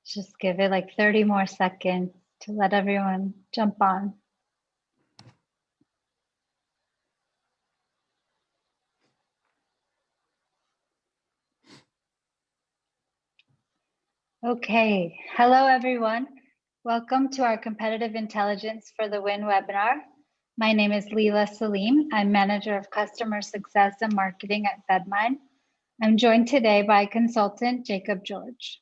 Just give it like 30 more seconds to let everyone jump on. Okay, hello everyone. Welcome to our Competitive Intelligence for the Win webinar. My name is Leela Salim. I'm Manager of Customer Success and Marketing at FedMine. I'm joined today by consultant Jacob George.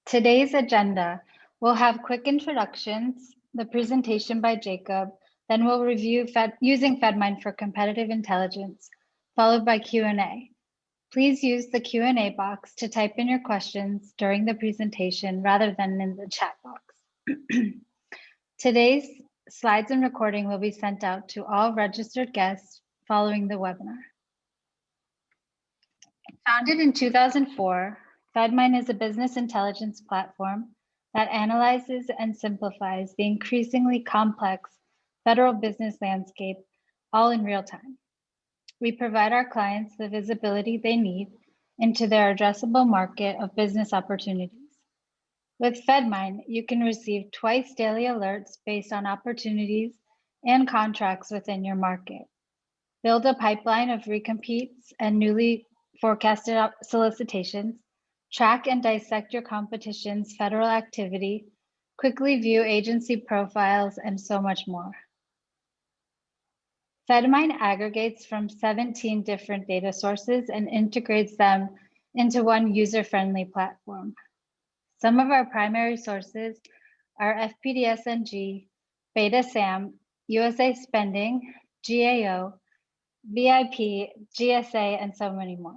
Today's agenda, we'll have quick introductions, the presentation by Jacob, then we'll review using FedMine for competitive intelligence, followed by Q&A. Please use the Q&A box to type in your questions during the presentation rather than in the chat box. Today's slides and recording will be sent out to all registered guests following the webinar. Founded in 2004, FedMine is a business intelligence platform that analyzes and simplifies the increasingly complex federal business landscape all in real time. We provide our clients the visibility they need into their addressable market of business opportunities. With FedMine, you can receive twice daily alerts based on opportunities and contracts within your market. Build a pipeline of recompetes and newly forecasted solicitations, track and dissect your competition's federal activity, quickly view agency profiles, and so much more. FedMine aggregates from 17 different data sources and integrates them into one user-friendly platform. Some of our primary sources are FPDS-NG, Beta-SAM, USA Spending, GAO, VIP, GSA, and so many more.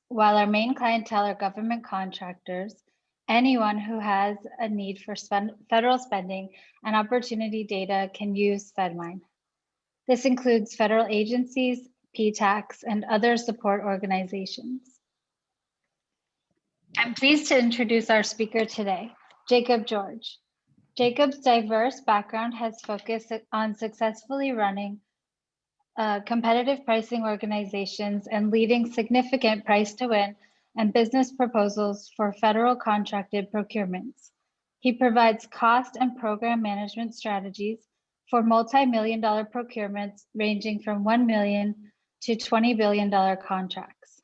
While our main clientele are government contractors, anyone who has a need for federal spending and opportunity data can use FedMine. This includes federal agencies, PTACs, and other support organizations. I'm pleased to introduce our speaker today, Jacob George. Jacob's diverse background has focused on successfully running competitive pricing organizations and leading significant price to win and business proposals for federal contracted procurements. He provides cost and program management strategies for multi-million-dollar procurements ranging from $1 million to $20 billion contracts.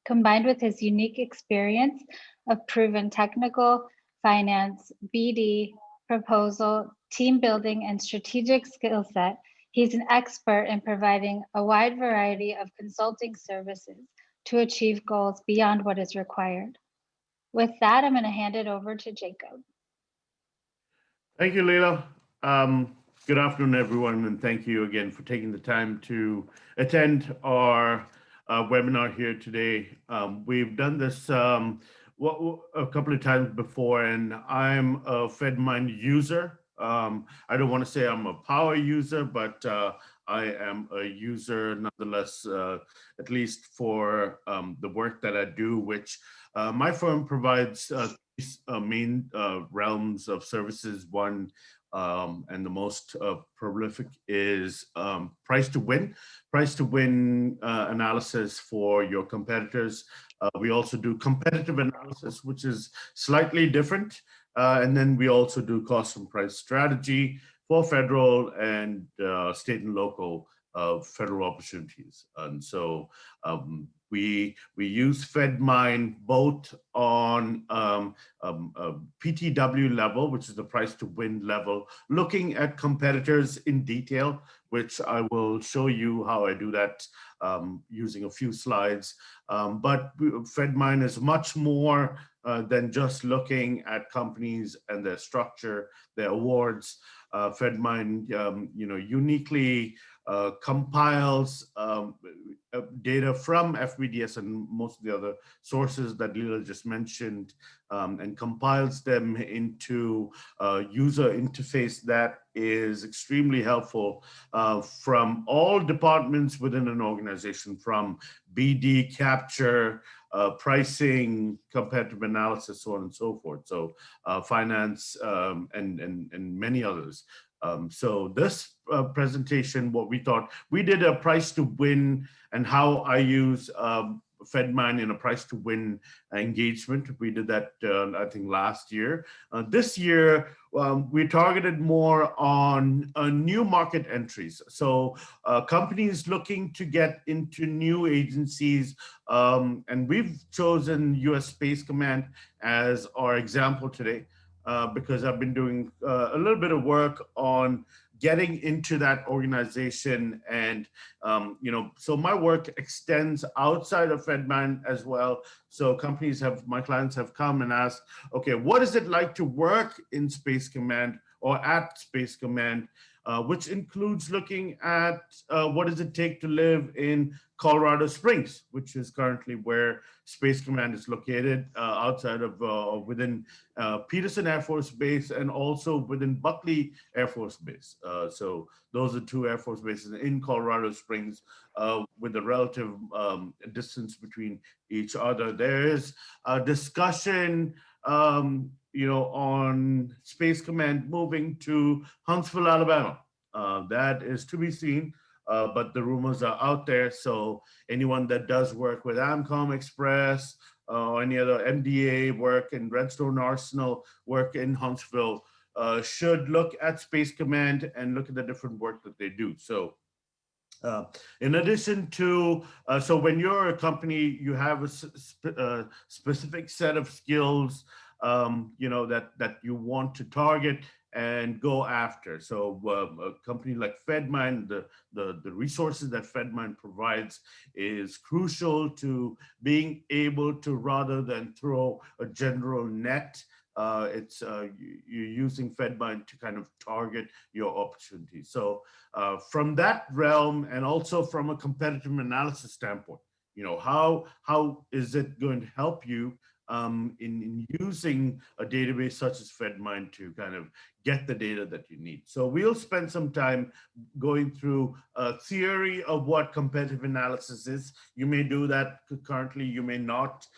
Combined with his unique experience of proven technical, finance, BD, proposal, team building, and strategic skill set, he's an expert in providing a wide variety of consulting services to achieve goals beyond what is required. With that, I'm going to hand it over to Jacob. Thank you, Leila. Good afternoon, everyone, and thank you again for taking the time to attend our webinar here today. We've done this a couple of times before, and I'm a FedMine user. I don't want to say I'm a power user, but I am a user nonetheless, at least for the work that I do, which my firm provides main realms of services. One, and the most prolific is price to win analysis for your competitors. We also do competitive analysis, which is slightly different. And then we also do cost and price strategy for federal and state and local federal opportunities. And so we use FedMine both on PTW level, which is the price to win level, looking at competitors in detail, which I will show you how I do that using a few slides. But FedMine is much more than just looking at companies and their structure, their awards. FedMine, uniquely compiles data from FBDS and most of the other sources that Leela just mentioned, and compiles them into a user interface that is extremely helpful from all departments within an organization, from BD, capture, pricing, competitive analysis, so on and so forth. So finance and many others. So this presentation, what we thought, we did a price to win and how I use FedMine in a price to win engagement. We did that, I think, last year. This year, we targeted more on new market entries. So companies looking to get into new agencies, and we've chosen US Space Command as our example today. Because I've been doing a little bit of work on getting into that organization, and so my work extends outside of FedMine as well. So my clients have come and asked, okay, what is it like to work in Space Command or at Space Command, which includes looking at what does it take to live in Colorado Springs, which is currently where Space Command is located, outside of within Peterson Air Force Base, and also within Buckley Air Force Base. So those are two Air Force bases in Colorado Springs, with a relative distance between each other. There is a discussion, on Space Command moving to Huntsville, Alabama. That is to be seen, but the rumors are out there. So anyone that does work with Amcom Express, or any other MDA work in Redstone Arsenal, work in Huntsville, should look at Space Command and look at the different work that they do. So in addition to, so when you're a company, you have a specific set of skills, that you want to target and go after. So a company like FedMine, the resources that FedMine provides is crucial to being able to, rather than throw a general net, you're using FedMine to kind of target your opportunities. So from that realm, and also from a competitive analysis standpoint, how is it going to help you in using a database such as FedMine to kind of get the data that you need. So we'll spend some time going through a theory of what competitive analysis is. You may do that currently, you may not.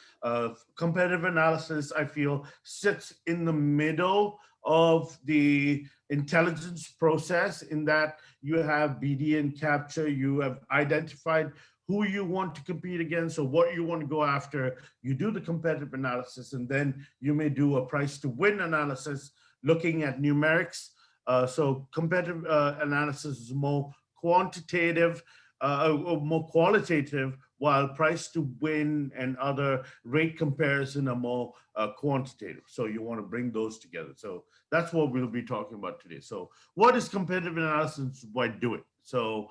Competitive analysis, I feel, sits in the middle of the intelligence process, in that you have BD and capture, you have identified who you want to compete against or what you want to go after. You do the competitive analysis, and then you may do a price to win analysis looking at numerics. So competitive analysis is more quantitative, or more qualitative, while price to win and other rate comparison are more quantitative. So you want to bring those together. So that's what we'll be talking about today. So what is competitive analysis? Why do it? So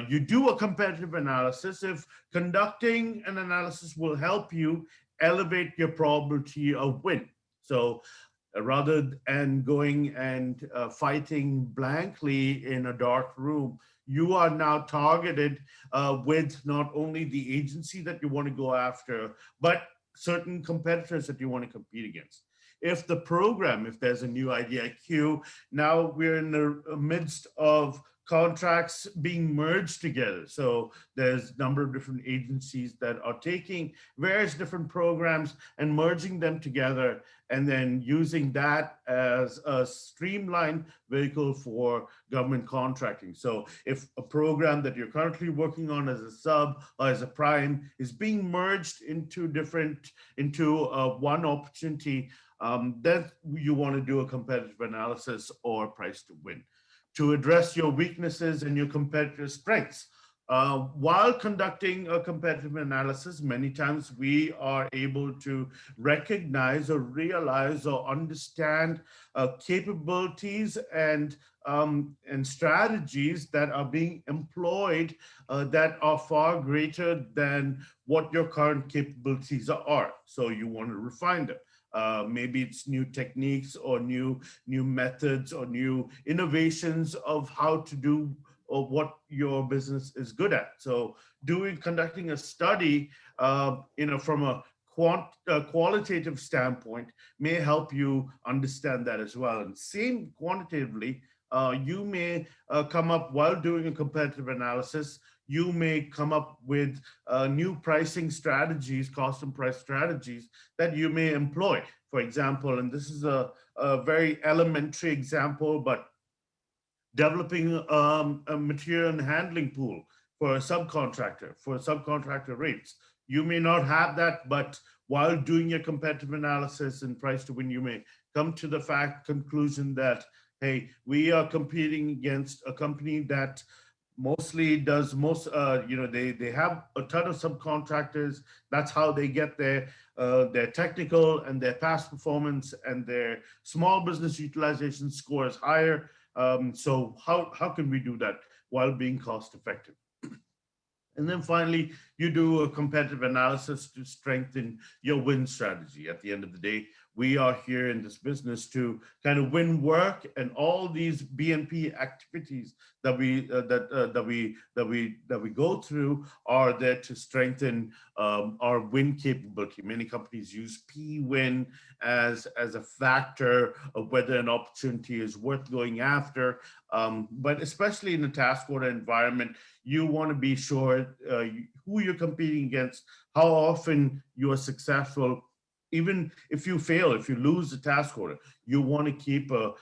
you do a competitive analysis if conducting an analysis will help you elevate your probability of win. So rather than going and fighting blankly in a dark room, you are now targeted with not only the agency that you want to go after, but certain competitors that you want to compete against. If there's a new IDIQ, now we're in the midst of contracts being merged together. So there's a number of different agencies that are taking various different programs and merging them together, and then using that as a streamlined vehicle for government contracting. So if a program that you're currently working on as a sub or as a prime is being merged into one opportunity, then you want to do a competitive analysis or price to win to address your weaknesses and your competitive strengths. While conducting a competitive analysis, many times we are able to recognize or realize or understand capabilities and strategies that are being employed that are far greater than what your current capabilities are. So you want to refine them. Maybe it's new techniques or new methods or new innovations of how to do or what your business is good at. So conducting a study, from a qualitative standpoint may help you understand that as well. And same quantitatively, you may come up while doing a competitive analysis, you may come up with new pricing strategies, cost and price strategies that you may employ. For example, and this is a very elementary example, but developing a material and handling pool. for a subcontractor rates. You may not have that, but while doing your competitive analysis and price to win, you may come to the conclusion that, hey, we are competing against a company that mostly does most they have a ton of subcontractors. That's how they get their technical and their past performance and their small business utilization scores higher. So how can we do that while being cost effective? And then finally, you do a competitive analysis to strengthen your win strategy. At the end of the day, we are here in this business to kind of win work, and all these BNP activities that we go through are there to strengthen our win capability. Many companies use P-win as a factor of whether an opportunity is worth going after. But especially in a task order environment, you want to be sure who you're competing against, how often you are successful. Even if you fail, if you lose the task order, you want to keep a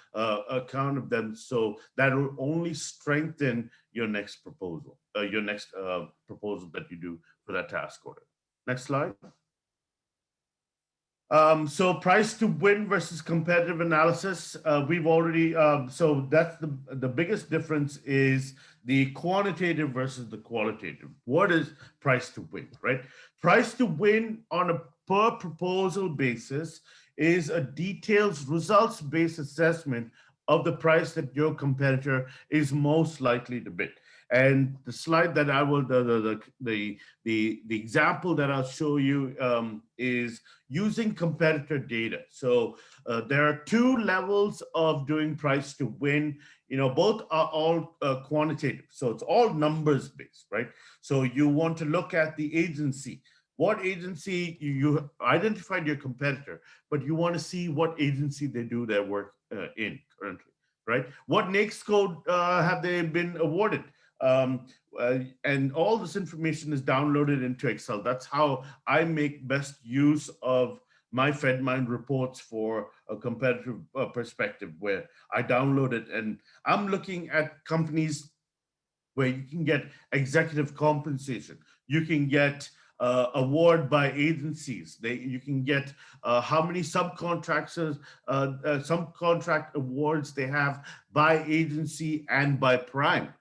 count of them, so that will only strengthen your next proposal, proposal that you do for that task order. Next slide. So price to win versus competitive analysis, we've already, so that's the biggest difference is the quantitative versus the qualitative. What is price to win, right? Price to win on a per proposal basis is a detailed results-based assessment of the price that your competitor is most likely to bid. And the slide that I will, the example that I'll show you is using competitor data. So there are two levels of doing price to win. Both are all quantitative. So it's all numbers based, right? So you want to look at the agency. What agency you identified your competitor, but you want to see what agency they do their work in currently, right? What NAICS code have they been awarded? And all this information is downloaded into Excel. That's how I make best use of my FedMind reports for a competitive perspective, where I download it and I'm looking at companies where you can get executive compensation. You can get award by agencies. You can get how many subcontractors, subcontract awards they have by agency and by prime.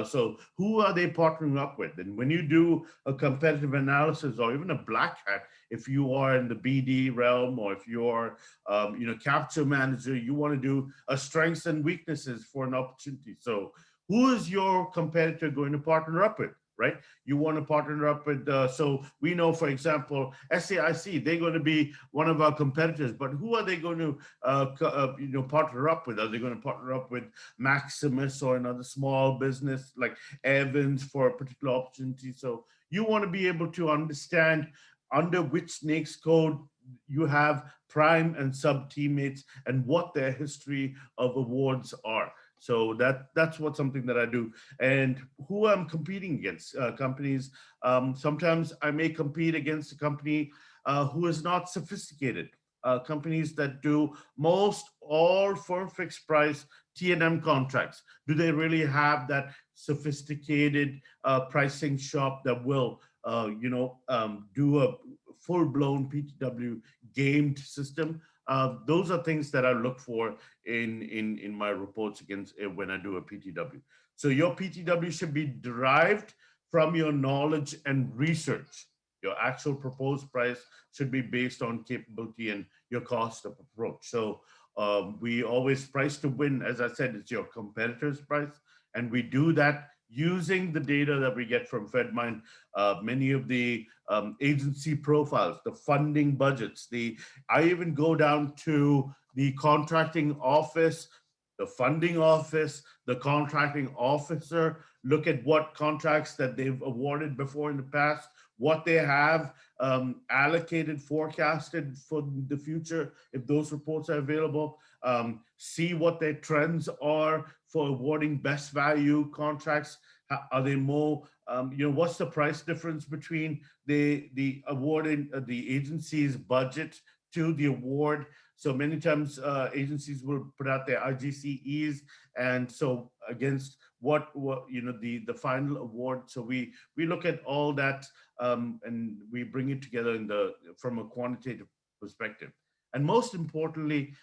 So who are they partnering up with? And when you do a competitive analysis or even a black hat, if you are in the BD realm or if you're, capture manager, you want to do a strengths and weaknesses for an opportunity. So who is your competitor going to partner up with, right? You want to partner up with, so we know, for example, SAIC, they're going to be one of our competitors, but who are they going to, partner up with? Are they going to partner up with Maximus or another small business like Evans for a particular opportunity? So you want to be able to understand under which NAICS code you have prime and sub teammates and what their history of awards are. So that's something that I do. And who I'm competing against, companies. Sometimes I may compete against a company who is not sophisticated. Companies that do most all firm fixed price T&M contracts. Do they really have that sophisticated pricing shop that will, do a full-blown PTW gamed system? Those are things that I look for in my reports against when I do a PTW. So your PTW should be derived from your knowledge and research. Your actual proposed price should be based on capability and your cost of approach. So we always price to win, as I said, it's your competitor's price. And we do that using the data that we get from FedMind, many of the agency profiles, the funding budgets, I even go down to the contracting office, the funding office, the contracting officer, look at what contracts that they've awarded before in the past, what they have allocated, forecasted for the future, if those reports are available, see what their trends are for awarding best value contracts. Are they more, what's the price difference between the awarding the agency's budget to the award? So many times agencies will put out their IGCEs, and so against what the final award. So we look at all that, and we bring it together from a quantitative perspective. And most importantly,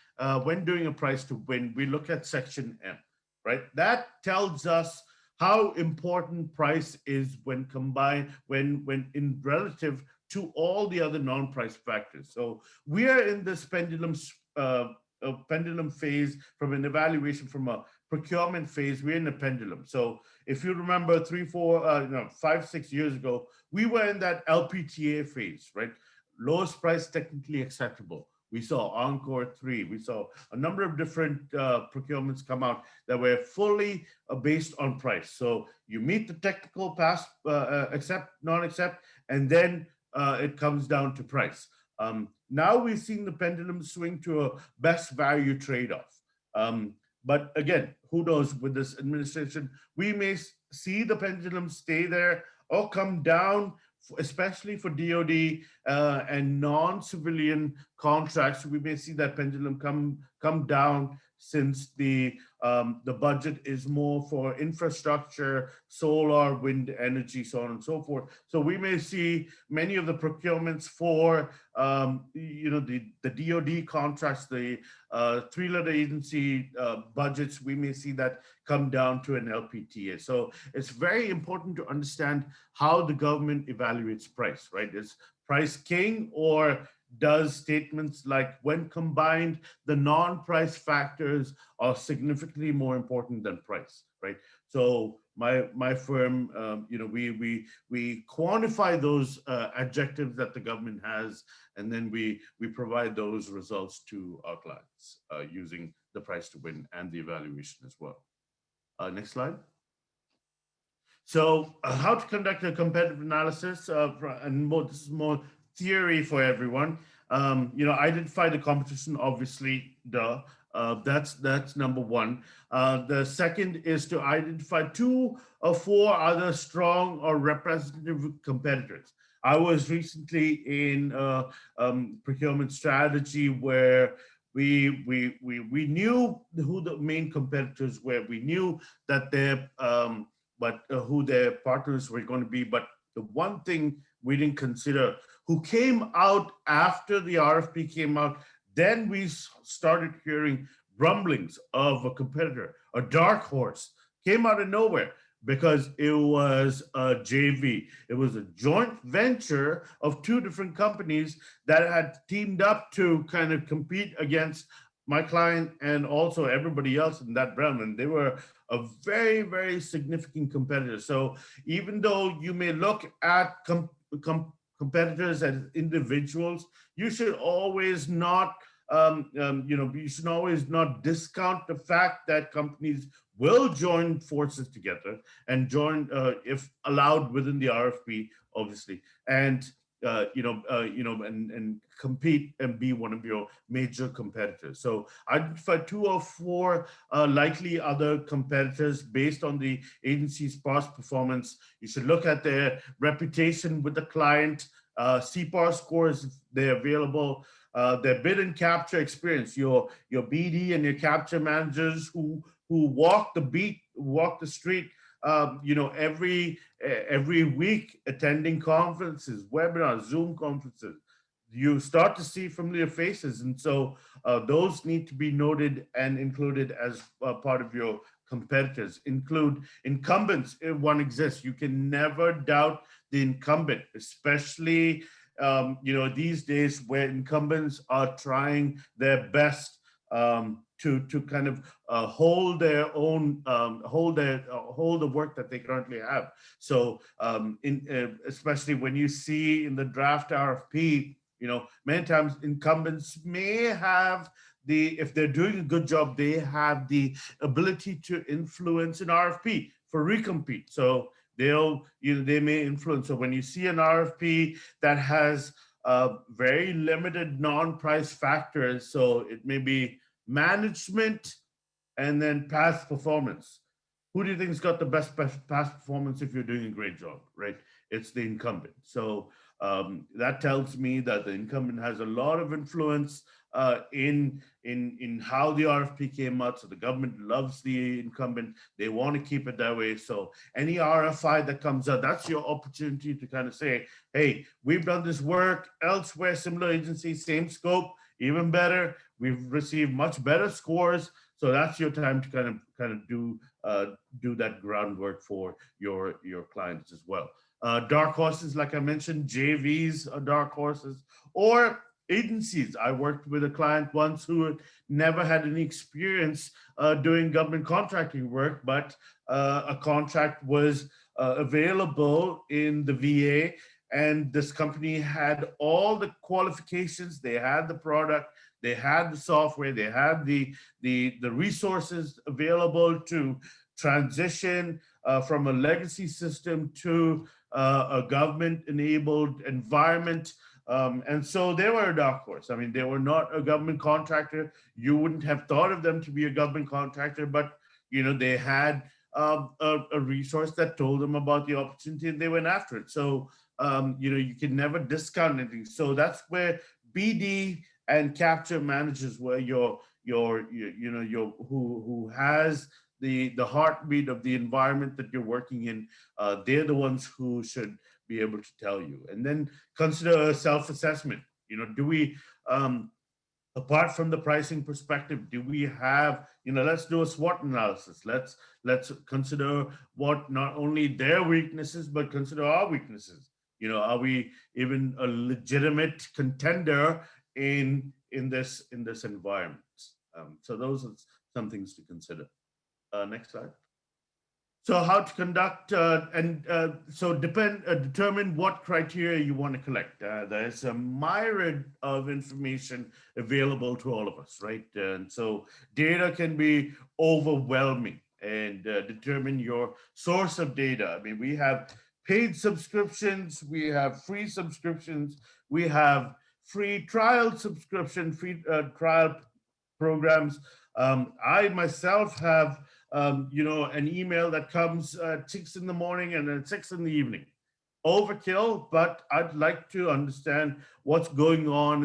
when doing a price to win, we look at section M, right? That tells us how important price is when combined, when in relative to all the other non-price factors. So we are in this pendulum phase, from an evaluation, from a procurement phase. We're in a pendulum. So if you remember 5, 6 years ago, we were in that LPTA phase, right? Lowest price technically acceptable. We saw Encore 3. We saw a number of different procurements come out that were fully based on price. So you meet the technical pass, accept, non-accept, and then it comes down to price. Now we've seen the pendulum swing to a best value trade-off. But again, who knows, with this administration, we may see the pendulum stay there or come down, especially for DoD and non-civilian contracts. We may see that pendulum come down, since the budget is more for infrastructure, solar, wind energy, so on and so forth. So we may see many of the procurements for the DoD contracts, the three-letter agency budgets. We may see that come down to an LPTA. So it's very important to understand how the government evaluates price, right? Is price king, or does statements like, when combined, the non-price factors are significantly more important than price, right? So my firm, we quantify those adjectives that the government has, and then we provide those results to our clients using the price to win and the evaluation as well. Next slide. So how to conduct a competitive analysis, and this is more theory for everyone. Identify the competition, obviously, that's number one. The second is to identify 2 or 4 other strong or representative competitors. I was recently in procurement strategy where we knew who the main competitors were. We knew that who their partners were going to be. But the one thing we didn't consider, who came out after the RFP came out. Then we started hearing rumblings of a competitor, a dark horse, came out of nowhere, because it was a JV. It was a joint venture of 2 different companies that had teamed up to kind of compete against my client and also everybody else in that realm. And they were a very, very significant competitor. So even though you may look at competitors as individuals, you should always not discount the fact that companies will join forces together and join, if allowed within the RFP, obviously, and and compete and be one of your major competitors. So identify 2 or 4 likely other competitors based on the agency's past performance. You should look at their reputation with the client, CPAR scores if they're available, their bid and capture experience, your BD and your capture managers who walk the beat, walk the street, every week, attending conferences, webinars, Zoom conferences. You start to see familiar faces, and so those need to be noted and included as part of your competitors. Include incumbents if one exists. You can never doubt the incumbent, especially these days where incumbents are trying their best to kind of hold their own, hold the work that they currently have. So especially when you see in the draft RFP, many times incumbents may have if they're doing a good job, they have the ability to influence an RFP for recompete. So they may influence. So when you see an RFP that has very limited non-price factors, so it may be management and then past performance. Who do you think has got the best past performance if you're doing a great job, right? It's the incumbent. So that tells me that the incumbent has a lot of influence in how the RFP came out. So the government loves the incumbent. They want to keep it that way. So any RFI that comes out, that's your opportunity to kind of say, hey, we've done this work elsewhere, similar agency, same scope, even better. We've received much better scores. So that's your time to kind of do that groundwork for your clients as well. Dark horses, like I mentioned, JVs are dark horses, or agencies. I worked with a client once who had never had any experience doing government contracting work, but a contract was available in the VA, and this company had all the qualifications. They had the product, they had the software, they had the resources available to transition from a legacy system to a government-enabled environment. And so they were a dark horse. I mean, they were not a government contractor. You wouldn't have thought of them to be a government contractor, but they had a resource that told them about the opportunity, and they went after it. So you can never discount anything. So that's where BD and capture managers, where your who has the heartbeat of the environment that you're working in. They're the ones who should be able to tell you. And then consider a self-assessment. Do we, apart from the pricing perspective, do we have, let's do a SWOT analysis. Let's consider what not only their weaknesses, but consider our weaknesses. Are we even a legitimate contender in this environment? So those are some things to consider. Next slide. So how to conduct and so determine what criteria you want to collect. There's a myriad of information available to all of us, right? And so data can be overwhelming, and determine your source of data. I mean, we have paid subscriptions, we have free subscriptions, we have free trial subscription, free trial programs. I myself have an email that comes at 6 in the morning and at 6 in the evening. Overkill, but I'd like to understand what's going on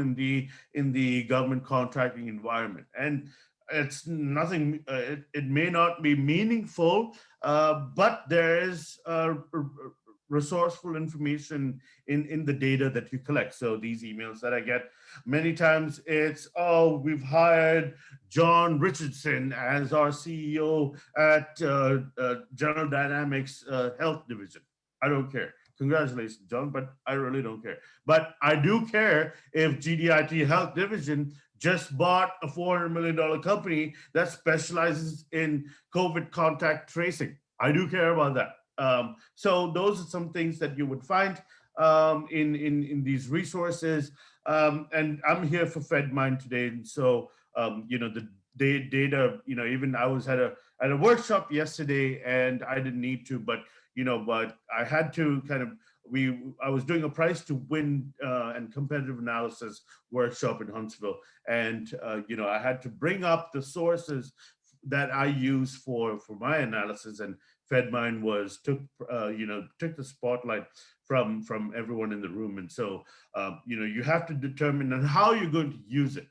in the government contracting environment. And it's nothing. It may not be meaningful, but there is resourceful information in the data that you collect. So these emails that I get, many times it's, oh, we've hired John Richardson as our CEO at General Dynamics Health Division. I don't care. Congratulations, John, but I really don't care. But I do care if GDIT Health Division just bought a $400 million company that specializes in COVID contact tracing. I do care about that. So those are some things that you would find in these resources. And I'm here for FedMind today. And so, the data, even I was at a workshop yesterday, and I didn't need to, but I had to I was doing a price to win and competitive analysis workshop in Huntsville. And, I had to bring up the sources that I use for my analysis, and FedMind took the spotlight from everyone in the room. And so, you have to determine on how you're going to use it.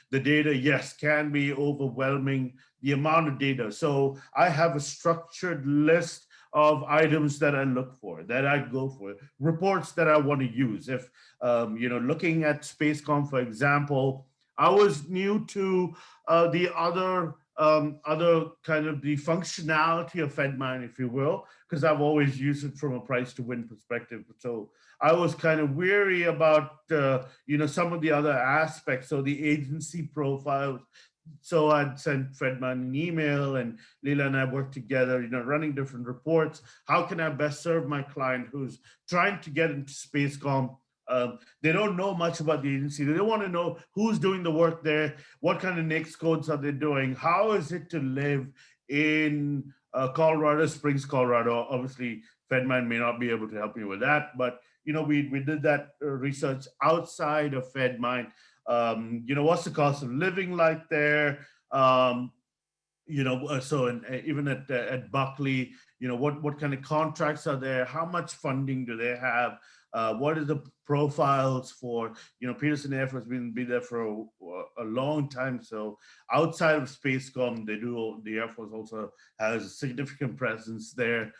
The data, yes, can be overwhelming, the amount of data. So I have a structured list of items that I look for, that I go for, reports that I want to use. If, looking at SpaceCom, for example, I was new to the other kind of the functionality of FedMind, if you will, because I've always used it from a price to win perspective. So I was kind of weary about, some of the other aspects. So the agency profiles. So I'd sent FedMind an email, and Leela and I worked together, running different reports. How can I best serve my client who's trying to get into SpaceCom? They don't know much about the agency. They want to know who's doing the work there, what kind of NAICS codes are they doing, how is it to live in Colorado Springs, Colorado. Obviously, FedMind may not be able to help you with that, but we did that research outside of FedMind. What's the cost of living like there? So even at Buckley, what kind of contracts are there? How much funding do they have? What is the profiles for, Peterson Air Force been there for a long time. So outside of Spacecom, the Air Force also has a significant presence there.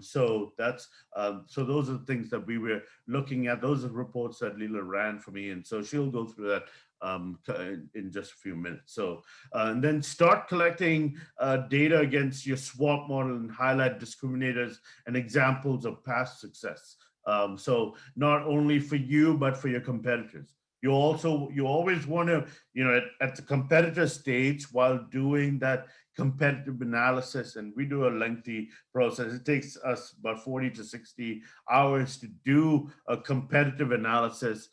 So those are the things that we were looking at. Those are reports that Leela ran for me, and so she'll go through that in just a few minutes. So and then start collecting data against your SWOT model and highlight discriminators and examples of past success. So not only for you but for your competitors. You always want to, at the competitor stage, while doing that competitive analysis, and we do a lengthy process. It takes us about 40 to 60 hours to do a competitive analysis,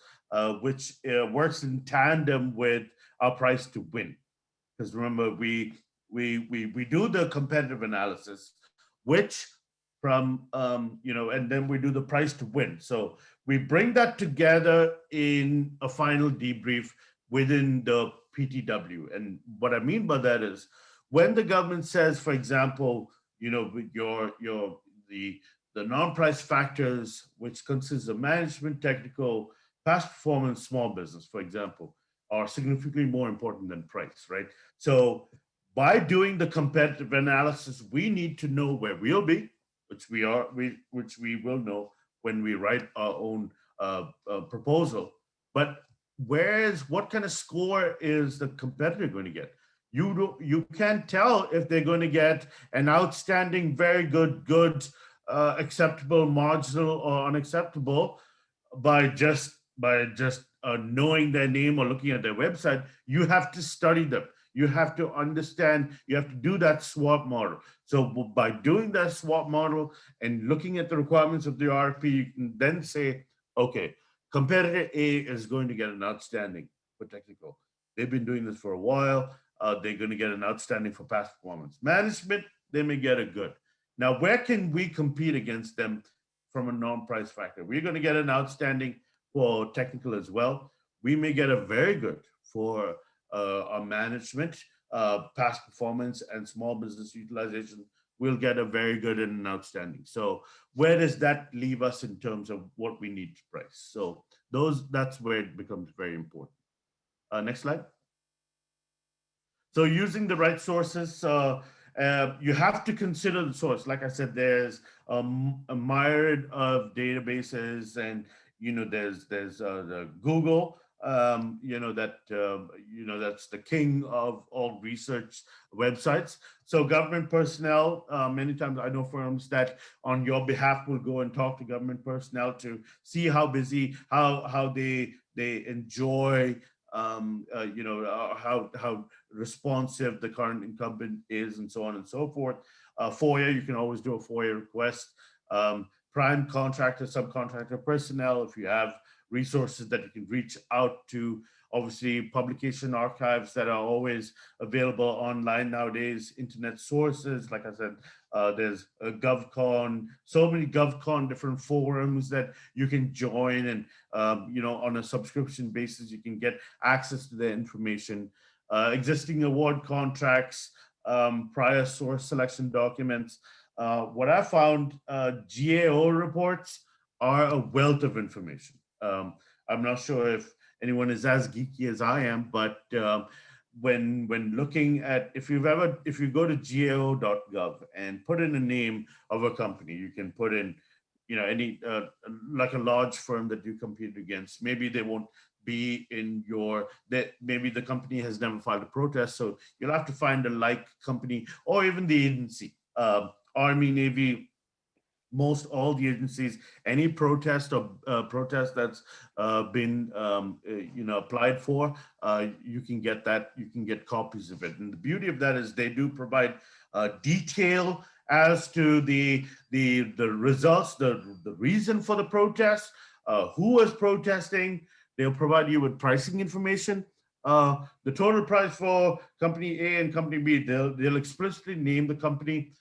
which works in tandem with our price to win. Because remember, we do the competitive analysis, which and then we do the price to win. So we bring that together in a final debrief within the PTW. And what I mean by that is when the government says, for example, the the non-price factors, which consists of management, technical, past performance, small business, for example, are significantly more important than price, right? So by doing the competitive analysis, we need to know where we'll be, which we will know when we write our own proposal. But what kind of score is the competitor going to get? You can't tell if they're going to get an outstanding, very good, acceptable, marginal, or unacceptable by just knowing their name or looking at their website. You have to study them. You have to understand. You have to do that SWOT model. So by doing that SWOT model and looking at the requirements of the RFP, you can then say, okay, competitor A is going to get an outstanding for technical. They've been doing this for a while. They're going to get an outstanding for past performance. Management, they may get a good. Now, where can we compete against them from a non-price factor? We're going to get an outstanding for technical as well. We may get a very good for our management, past performance, and small business utilization. We'll get a very good and an outstanding. So where does that leave us in terms of what we need to price? So that's where it becomes very important. Next slide. So using the right sources, you have to consider the source. Like I said, there's a myriad of databases, and there's the Google. That's the king of all research websites. So government personnel, many times I know firms that on your behalf will go and talk to government personnel to see how busy, how they enjoy, how responsive the current incumbent is, and so on and so forth. FOIA, you can always do a FOIA request. Prime contractor, subcontractor personnel, if you have resources that you can reach out to. Obviously, publication archives that are always available online nowadays, internet sources. Like I said, there's a GovCon, so many GovCon different forums that you can join, and on a subscription basis, you can get access to their information. Existing award contracts, prior source selection documents. What I found, GAO reports are a wealth of information. I'm not sure if anyone is as geeky as I am, but when looking at, if you go to gao.gov and put in a name of a company, you can put in, any like a large firm that you compete against. Maybe they won't be in maybe the company has never filed a protest, so you'll have to find a like company, or even the agency, Army, Navy. Most all the agencies, any protest or protest that's been applied for, you can get that. You can get copies of it. And the beauty of that is they do provide detail as to the results, the reason for the protest, who was protesting. They'll provide you with pricing information. The total price for company A and company B. They'll explicitly name the company.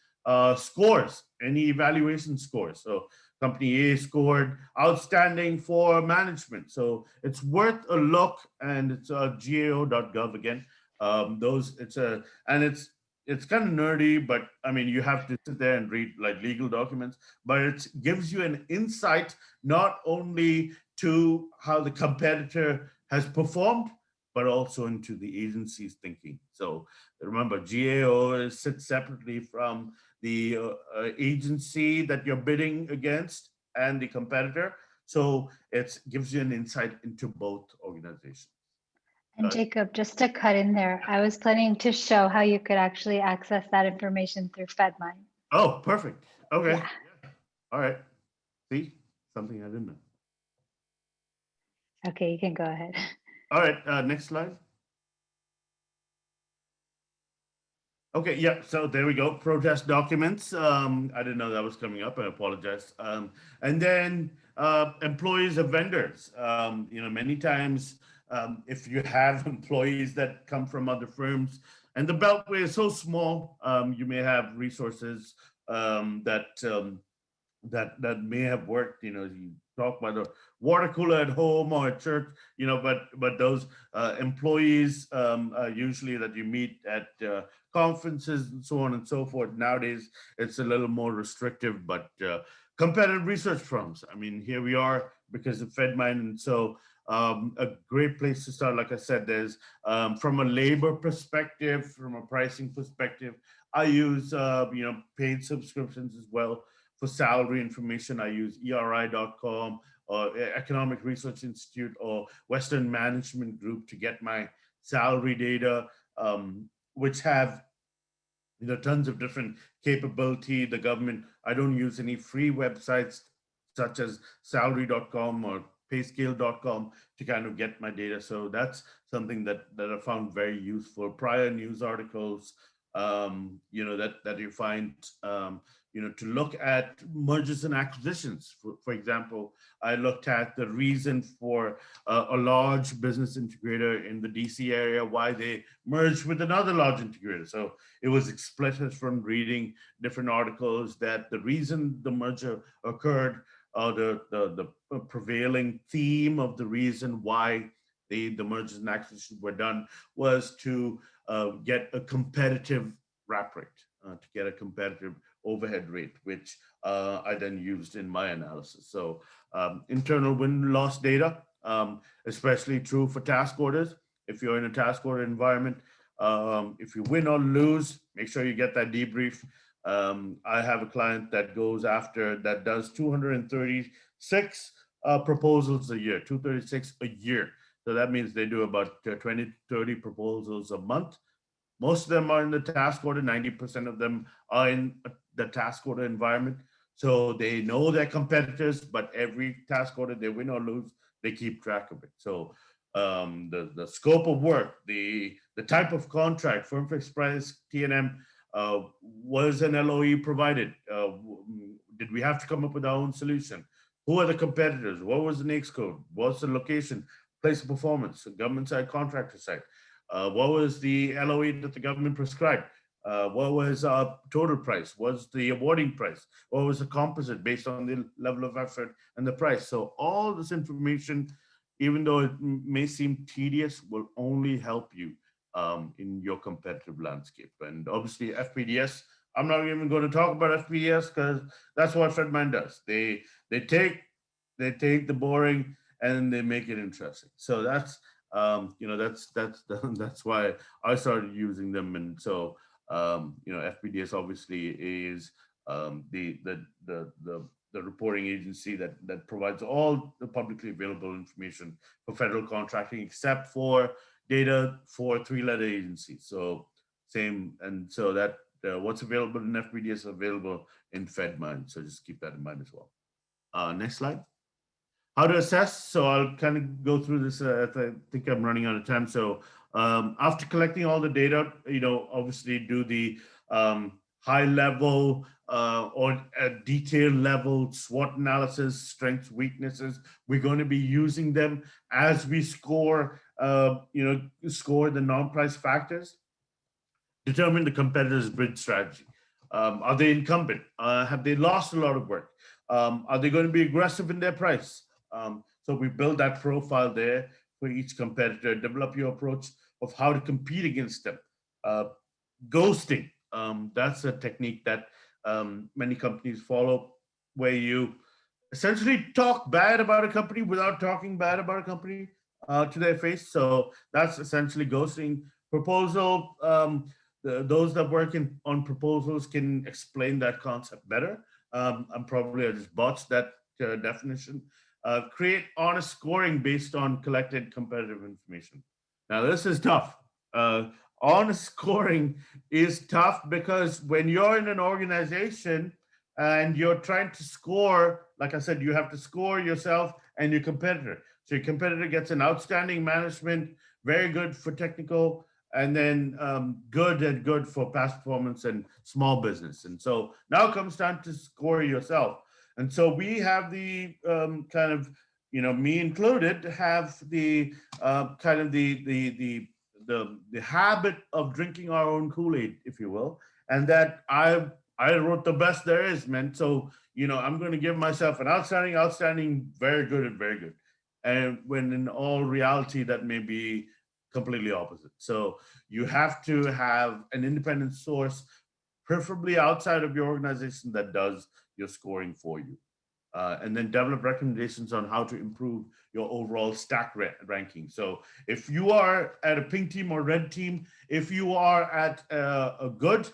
Scores, any evaluation scores. So company A scored outstanding for management. So it's worth a look, and it's gao.gov again. it's kind of nerdy, but I mean, you have to sit there and read like legal documents, but it gives you an insight not only to how the competitor has performed, but also into the agency's thinking. So remember, GAO sits separately from the agency that you're bidding against and the competitor. So it gives you an insight into both organizations. And Jacob, just to cut in there, I was planning to show how you could actually access that information through FedMine. Oh, perfect. Okay. Yeah. All right. See, something I didn't know. Okay, you can go ahead. All right. Next slide. Okay, yeah, so there we go. Protest documents. I didn't know that was coming up. I apologize. And then employees of vendors. Many times if you have employees that come from other firms, and the Beltway is so small, you may have resources that may have worked. You talk about a water cooler at home or at church, but those employees usually that you meet at conferences and so on and so forth. Nowadays it's a little more restrictive, but competitive research firms, I mean, here we are because of FedMine. And so a great place to start, like I said, there's from a labor perspective, from a pricing perspective, I use paid subscriptions as well. For salary information, I use ERI.com or Economic Research Institute or Western Management Group to get my salary data, which have tons of different capability. The government, I don't use any free websites such as salary.com or payscale.com to kind of get my data. So that's something that I found very useful. Prior news articles, that you find, to look at mergers and acquisitions. For example, I looked at the reason for a large business integrator in the DC area, why they merged with another large integrator. So it was explicit from reading different articles that the reason the merger occurred, the prevailing theme of the reason why the mergers and acquisitions were done was to get a competitive wrap rate, to get a competitive overhead rate, which I then used in my analysis. So internal win-loss data, especially true for task orders. If you're in a task order environment, if you win or lose, make sure you get that debrief. I have a client that does 236 proposals a year, 236 a year. So that means they do about 20, 30 proposals a month. Most of them are in the task order, 90% of them are in the task order environment. So they know their competitors, but every task order they win or lose, they keep track of it. So the scope of work, the type of contract, firm fixed price, T&M, was an LOE provided? Did we have to come up with our own solution? Who are the competitors? What was the NAICS code? What's the location, place of performance, government side, contractor side? What was the LOE that the government prescribed? What was our total price? What's the awarding price? What was the composite based on the level of effort and the price? So all this information, even though it may seem tedious, will only help you in your competitive landscape. And obviously FPDS, I'm not even going to talk about FPDS because that's what FedMine does. They take the boring and they make it interesting. So that's why I started using them. And so FPDS obviously is the reporting agency that provides all the publicly available information for federal contracting, except for data for three-letter agencies. So same, and so that what's available in FPDS is available in FedMine. So just keep that in mind as well. Next slide. How to assess. So I'll kind of go through this. I think I'm running out of time. So after collecting all the data, obviously do the high level or detailed level SWOT analysis, strengths, weaknesses. We're going to be using them as we score the non-price factors. Determine the competitor's bid strategy. Are they incumbent? Have they lost a lot of work? Are they going to be aggressive in their price? So we build that profile there for each competitor, develop your approach of how to compete against them. ghosting. That's a technique that many companies follow, where you essentially talk bad about a company without talking bad about a company to their face. So that's essentially ghosting. Proposal. Those that work on proposals can explain that concept better. I'm probably I just botched that definition. Create honest scoring based on collected competitive information. Now this is tough. Uh, Honest scoring is tough because when you're in an organization and you're trying to score, like I said, you have to score yourself and your competitor. So your competitor gets an outstanding management, very good for technical, and then good and good for past performance and small business. And so now it comes time to score yourself. And so we have the kind of, me included, have the kind of the habit of drinking our own Kool-Aid, if you will, and that I wrote the best there is, man. So I'm going to give myself an outstanding, outstanding, very good, and very good, and when in all reality that may be completely opposite. So you have to have an independent source, preferably outside of your organization, that does your scoring for you. And then develop recommendations on how to improve your overall stack ranking. So if you are at a pink team or red team, if you are at a good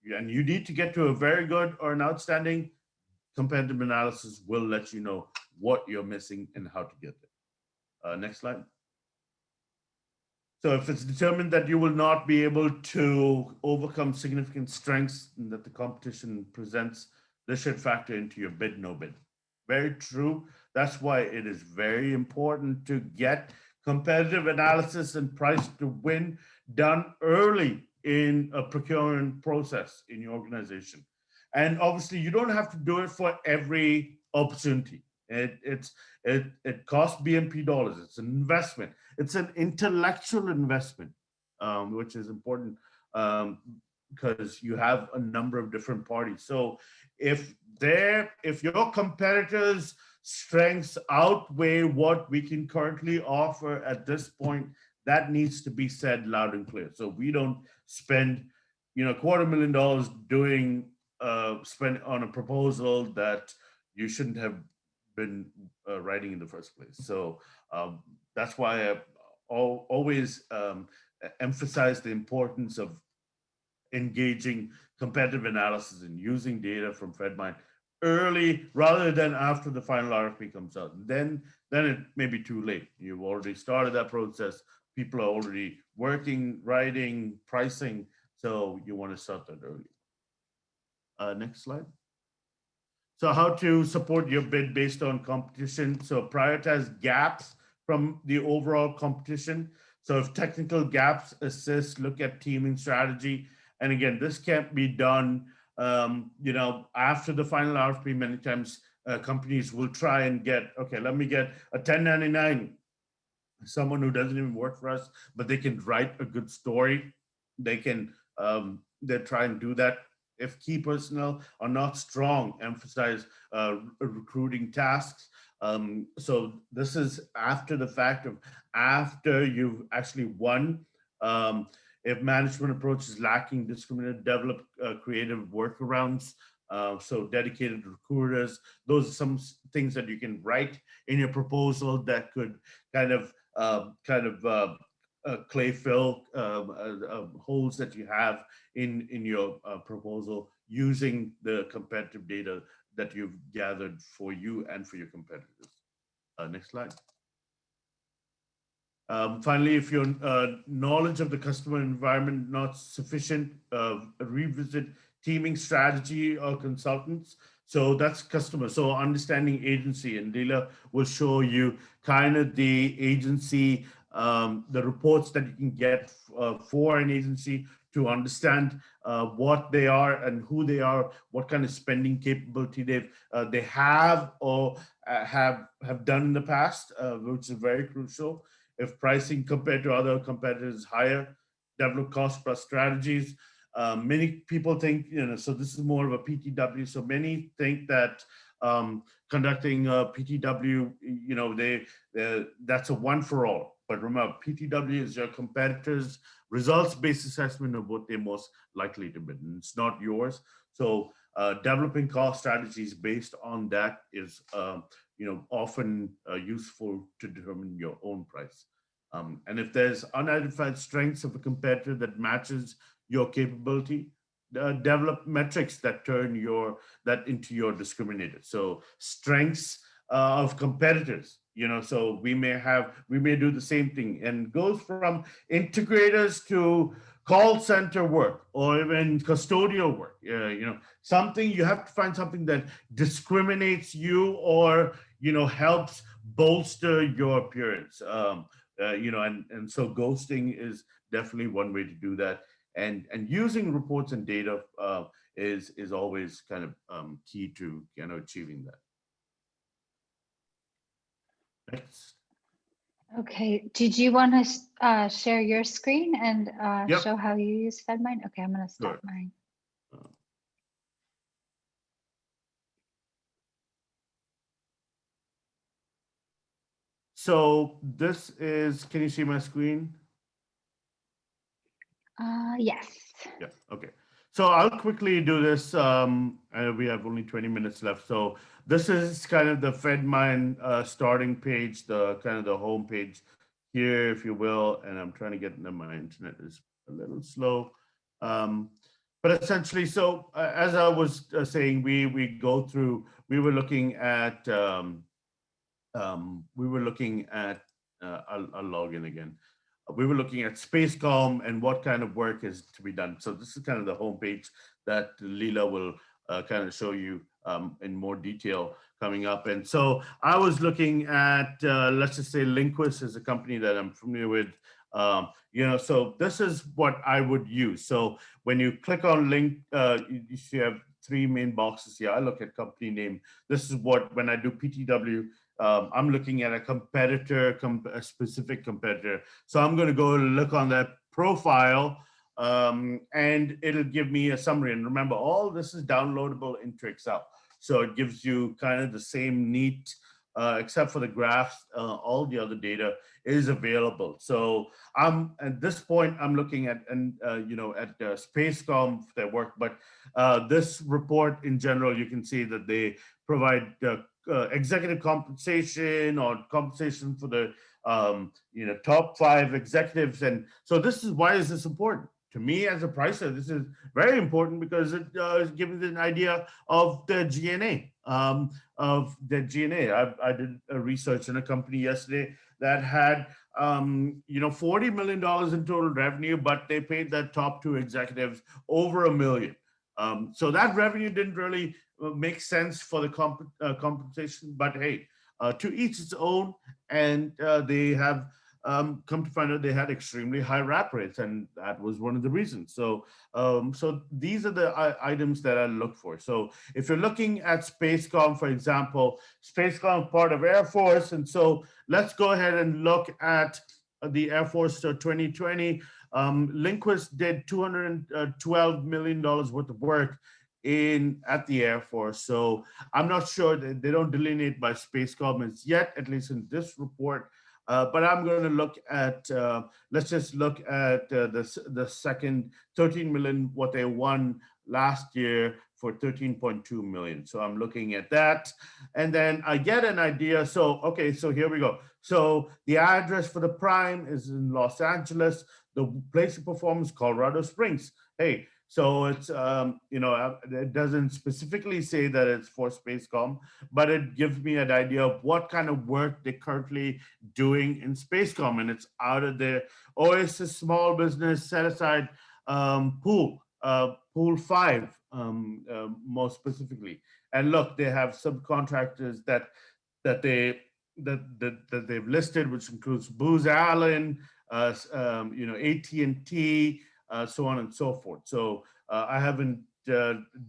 and you need to get to a very good or an outstanding, competitive analysis will let you know what you're missing and how to get there. Next slide. So if it's determined that you will not be able to overcome significant strengths that the competition presents, this should factor into your bid, no bid. Very true. That's why it is very important to get competitive analysis and price to win done early in a procurement process in your organization. And obviously, you don't have to do it for every opportunity. It costs BNP dollars. It's an investment. It's an intellectual investment, which is important because you have a number of different parties. So if your competitors' strengths outweigh what we can currently offer at this point, that needs to be said loud and clear. So we don't spend, $250,000 doing spend on a proposal that you shouldn't have been writing in the first place. So that's why I always emphasize the importance of engaging competitive analysis and using data from FedMind early rather than after the final RFP comes out. Then it may be too late. You've already started that process. People are already working, writing, pricing. So you want to start that early. Next slide. So how to support your bid based on competition. So prioritize gaps from the overall competition. So if technical gaps assist, look at teaming strategy. And again, this can't be done, after the final RFP. Many times companies will try and let me get a 1099, someone who doesn't even work for us, but they can write a good story. They try and do that. If key personnel are not strong, emphasize recruiting tasks. So this is after the fact of after you've actually won. If management approach is lacking, discriminate, develop creative workarounds. So dedicated recruiters. Those are some things that you can write in your proposal that could kind of clay fill holes that you have in your proposal using the competitive data that you've gathered for you and for your competitors. Next slide. Finally, if your knowledge of the customer environment not sufficient, revisit teaming strategy or consultants. So that's customer. So understanding agency, and Leela will show you kind of the agency, the reports that you can get for an agency to understand what they are and who they are, what kind of spending capability they have or have done in the past, which is very crucial. If pricing compared to other competitors is higher, develop cost plus strategies. Many people think, so this is more of a PTW. So many think that conducting a PTW, that's a one for all. But remember, PTW is your competitor's results-based assessment of what they're most likely to bid, and it's not yours. So developing cost strategies based on that is, often useful to determine your own price. And if there's unidentified strengths of a competitor that matches your capability, develop metrics that turn that into your discriminator. So strengths of competitors. So we may do the same thing, and goes from integrators to call center work or even custodial work. Something you have to find something that discriminates you or helps bolster your appearance. And so ghosting is definitely one way to do that, and using reports and data is always kind of key to achieving that. Next. Okay, did you want to share your screen and Yep. show how you use FedMine? Okay, I'm going to stop Sure. mine. So this is, can you see my screen? Yes. Yeah, okay. So I'll quickly do this. We have only 20 minutes left. So this is kind of the FedMine starting page, the kind of the home page here, if you will. And I'm trying to get, my internet is a little slow. But essentially, so as I was saying, we go through, we were looking at, I'll log in again. We were looking at Spacecom and what kind of work is to be done. So this is kind of the homepage that Leela will kind of show you in more detail coming up. And so I was looking at, let's just say Linquist is a company that I'm familiar with. So this is what I would use. So when you click on link, you have three main boxes here. I look at company name. This is what, when I do PTW, I'm looking at a competitor, a specific competitor. So I'm going to go look on that profile, and it'll give me a summary. And remember, all this is downloadable into Excel. So it gives you kind of the same neat, except for the graphs, all the other data is available. So I'm at this point, I'm looking at, at Spacecom for their work, but this report in general, you can see that they provide executive compensation or compensation for the top 5 executives. And so this is, why is this important? To me as a pricer, this is very important because it gives an idea of the G&A. I did a research in a company yesterday that had $40 million in total revenue, but they paid their top 2 executives over $1 million. So that revenue didn't really make sense for the compensation, but hey, to each its own. And they have come to find out they had extremely high wrap rates, and that was one of the reasons. So, so these are the items that I look for. So if you're looking at Spacecom, for example, Spacecom part of Air Force, and so let's go ahead and look at the Air Force 2020. Linquist did $212 million worth of work at the Air Force. So I'm not sure that they don't delineate by space comments yet, at least in this report. But I'm going to look at, let's just look at the second 13 million, what they won last year for 13.2 million. So I'm looking at that. And then I get an idea. So, okay, so here we go. So the address for the prime is in Los Angeles. The place of performance, Colorado Springs. Hey, so it's, it doesn't specifically say that it's for Spacecom, but it gives me an idea of what kind of work they're currently doing in Spacecom, and it's out of their Oasis Small Business Set Aside pool, pool 5, more specifically. And look, they have subcontractors that they've listed, which includes Booz Allen, AT&T, so on and so forth. So I haven't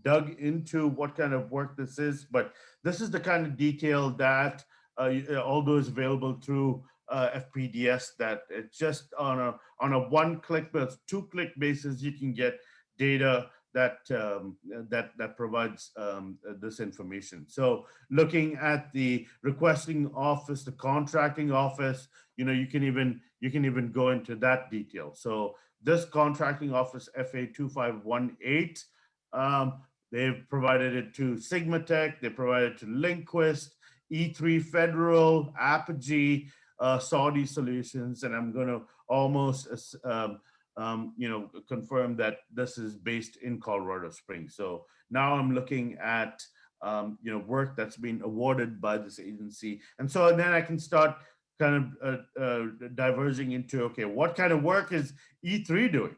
dug into what kind of work this is, but this is the kind of detail that although is available through FPDS, that it's just on a one-click, but 2-click basis, you can get data that provides this information. So looking at the requesting office, the contracting office, you can even go into that detail. So this contracting office FA 2518, they've provided it to Sigmatech, they provided it to Linquist, E3 Federal, Apogee, Saudi Solutions, and I'm going to almost confirm that this is based in Colorado Springs. So now I'm looking at work that's been awarded by this agency, and so then I can start kind of diverging into, okay, what kind of work is E3 doing?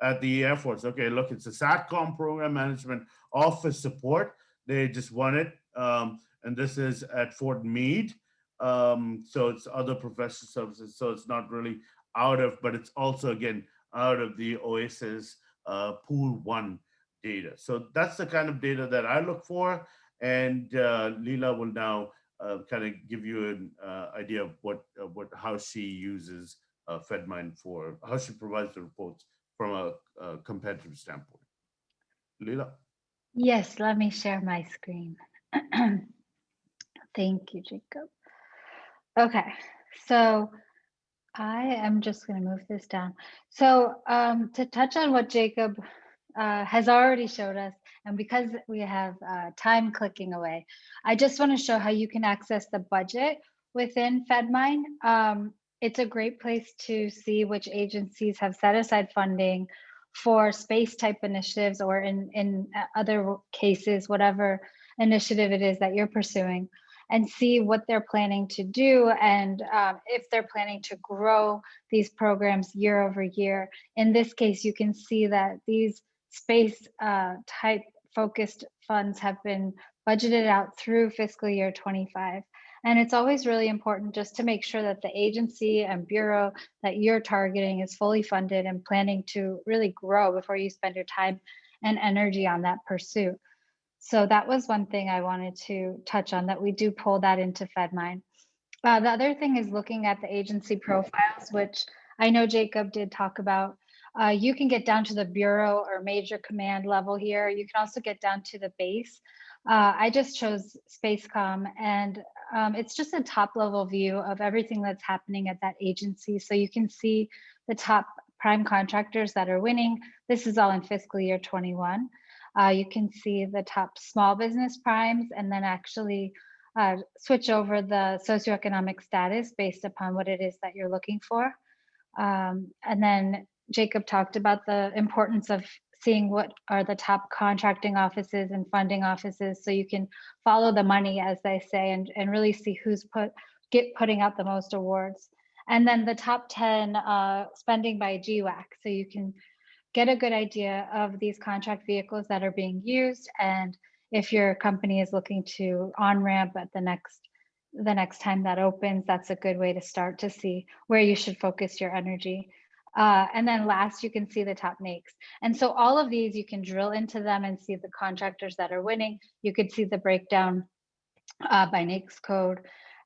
At the Air Force. Okay, look, it's a SATCOM program management office support. They just won it, and this is at Fort Meade. So it's other professional services. So it's not really out of, but it's also again out of the OASIS Pool 1 data. So that's the kind of data that I look for, and Leela will now kind of give you an idea of how she uses FedMind for how she provides the reports from a competitive standpoint. Leela? Yes, let me share my screen. Thank you, Jacob. Okay, so I am just going to move this down. So to touch on what Jacob has already showed us, and because we have time clicking away, I just want to show how you can access the budget within FedMind. It's a great place to see which agencies have set aside funding for space type initiatives, or in other cases, whatever initiative it is that you're pursuing, and see what they're planning to do, and if they're planning to grow these programs year over year. In this case, you can see that these space type focused funds have been budgeted out through fiscal year 25. And it's always really important just to make sure that the agency and bureau that you're targeting is fully funded and planning to really grow before you spend your time and energy on that pursuit. So that was one thing I wanted to touch on, that we do pull that into FedMind. The other thing is looking at the agency profiles, which I know Jacob did talk about. You can get down to the bureau or major command level here. You can also get down to the base. I just chose Spacecom, and it's just a top level view of everything that's happening at that agency. So you can see the top prime contractors that are winning. This is all in fiscal year 21. You can see the top small business primes, and then actually switch over the socioeconomic status based upon what it is that you're looking for. And then Jacob talked about the importance of seeing what are the top contracting offices and funding offices, so you can follow the money, as they say, and really see who's putting out the most awards. And then the top 10 spending by GWAC, so you can get a good idea of these contract vehicles that are being used, and if your company is looking to on-ramp at the next time that opens, that's a good way to start to see where you should focus your energy. And then last, you can see the top NAICS. And so all of these, you can drill into them and see the contractors that are winning. You could see the breakdown by NAICS code,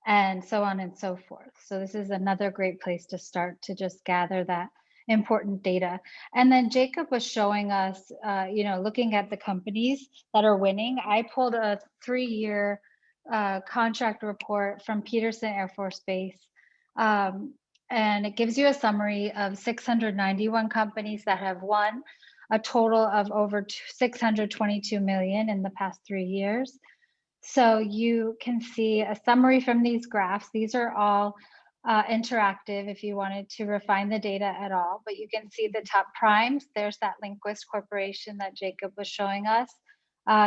and so on and so forth. So this is another great place to start to just gather that important data. And then Jacob was showing us, looking at the companies that are winning. I pulled a 3-year contract report from Peterson Air Force Base. And it gives you a summary of 691 companies that have won, a total of over 622 million in the past 3 years. So you can see a summary from these graphs. These are all interactive if you wanted to refine the data at all, but you can see the top primes. There's that Linquist Corporation that Jacob was showing us.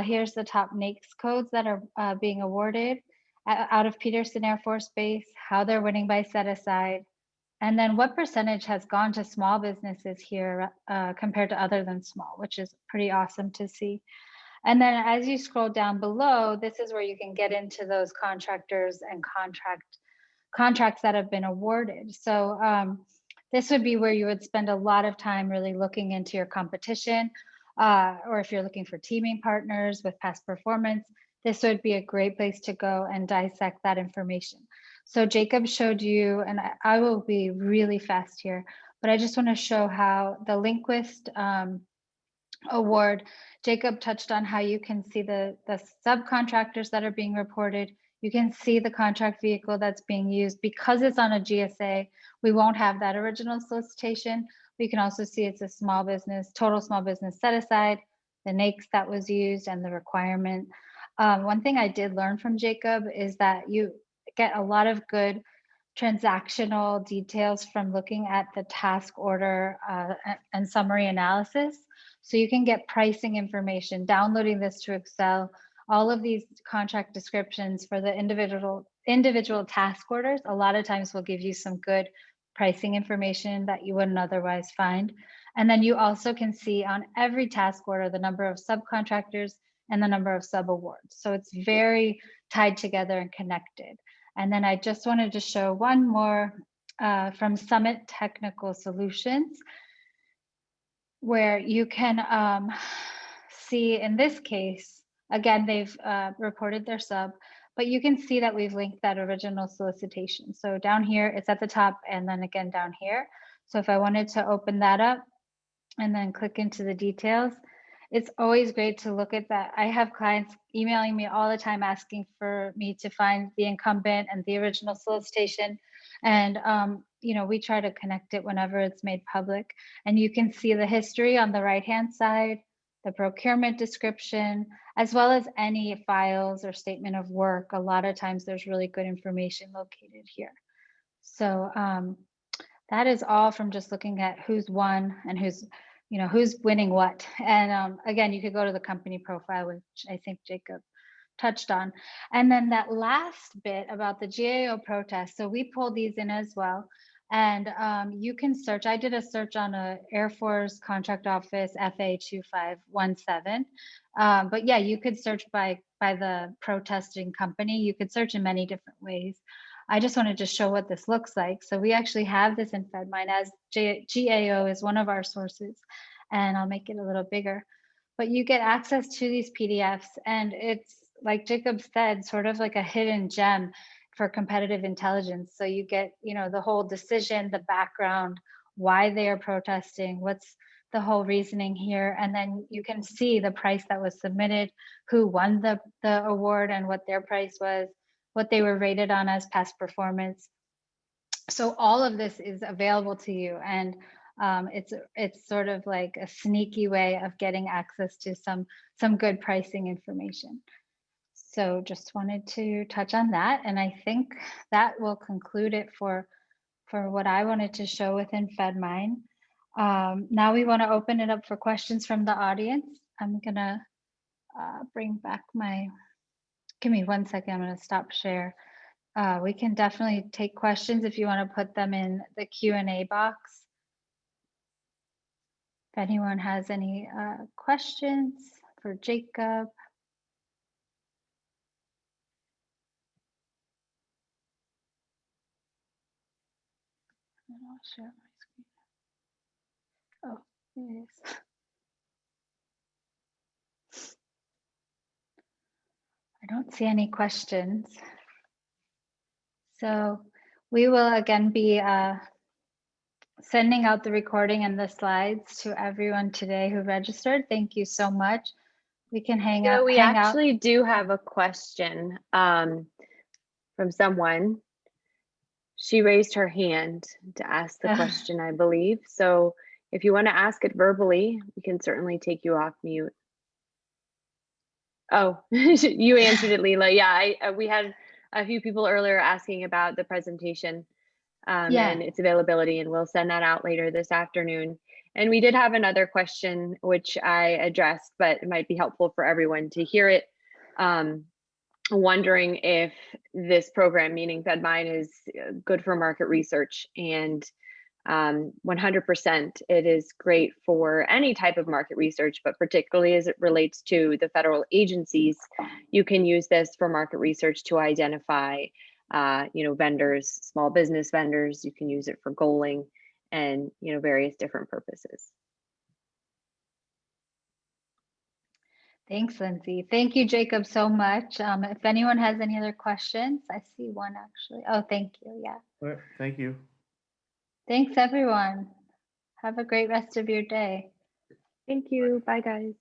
Here's the top NAICS codes that are being awarded out of Peterson Air Force Base, how they're winning by set aside, and then what percentage has gone to small businesses here compared to other than small, which is pretty awesome to see. And then as you scroll down below, this is where you can get into those contractors and contracts that have been awarded. So this would be where you would spend a lot of time really looking into your competition, or if you're looking for teaming partners with past performance, this would be a great place to go and dissect that information. So Jacob showed you, and I will be really fast here, but I just want to show how the Linquist award, Jacob touched on how you can see the subcontractors that are being reported. You can see the contract vehicle that's being used. Because it's on a GSA, we won't have that original solicitation. We can also see it's a small business, total small business set aside, the NAICS that was used, and the requirement. One thing I did learn from Jacob is that you get a lot of good transactional details from looking at the task order and summary analysis. So you can get pricing information, downloading this to Excel, all of these contract descriptions for the individual task orders. A lot of times will give you some good pricing information that you wouldn't otherwise find. And then you also can see on every task order the number of subcontractors and the number of sub awards. So it's very tied together and connected. And then I just wanted to show one more from Summit Technical Solutions, where you can see in this case, again, they've reported their sub, but you can see that we've linked that original solicitation. So down here, it's at the top, and then again down here. So if I wanted to open that up and then click into the details, it's always great to look at that. I have clients emailing me all the time asking for me to find the incumbent and the original solicitation. And, we try to connect it whenever it's made public. And you can see the history on the right-hand side, the procurement description, as well as any files or statement of work. A lot of times there's really good information located here. So that is all from just looking at who's won and who's winning what. And again, you could go to the company profile, which I think Jacob touched on. And then that last bit about the GAO protest. So we pulled these in as well. And you can search. I did a search on a Air Force Contract Office FA 2517. But yeah, you could search by the protesting company. You could search in many different ways. I just wanted to show what this looks like. So we actually have this in FedMine, as GAO is one of our sources, and I'll make it a little bigger. But you get access to these PDFs, and it's, like Jacob said, sort of like a hidden gem for competitive intelligence. So you get, the whole decision, the background, why they are protesting, what's the whole reasoning here, and then you can see the price that was submitted, who won the award and what their price was, what they were rated on as past performance. So all of this is available to you, and it's sort of like a sneaky way of getting access to some good pricing information. So just wanted to touch on that, and I think that will conclude it for what I wanted to show within FedMine. Now we want to open it up for questions from the audience. I'm gonna bring back give me 1 second, I'm gonna stop share. We can definitely take questions if you want to put them in the Q&A box. If anyone has any questions for Jacob. I'll share my screen. Oh, it is. I don't see any questions. So we will again be sending out the recording and the slides to everyone today who registered. Thank you so much. We can hang out. We actually do have a question from someone. She raised her hand to ask the question, I believe. So if you want to ask it verbally, we can certainly take you off mute. Oh, you answered it, Leila. Yeah, we had a few people earlier asking about the presentation and its availability, and we'll send that out later this afternoon. And we did have another question, which I addressed, but it might be helpful for everyone to hear it. Wondering if this program, meaning FedMine, is good for market research. And 100%, it is great for any type of market research, but particularly as it relates to the federal agencies, you can use this for market research to identify vendors, small business vendors. You can use it for goaling and, various different purposes. Thanks, Lindsay. Thank you, Jacob, so much. If anyone has any other questions, I see one actually. Oh, thank you. Yeah. All right. Thank you. Thanks, everyone. Have a great rest of your day. Thank you. Bye, guys.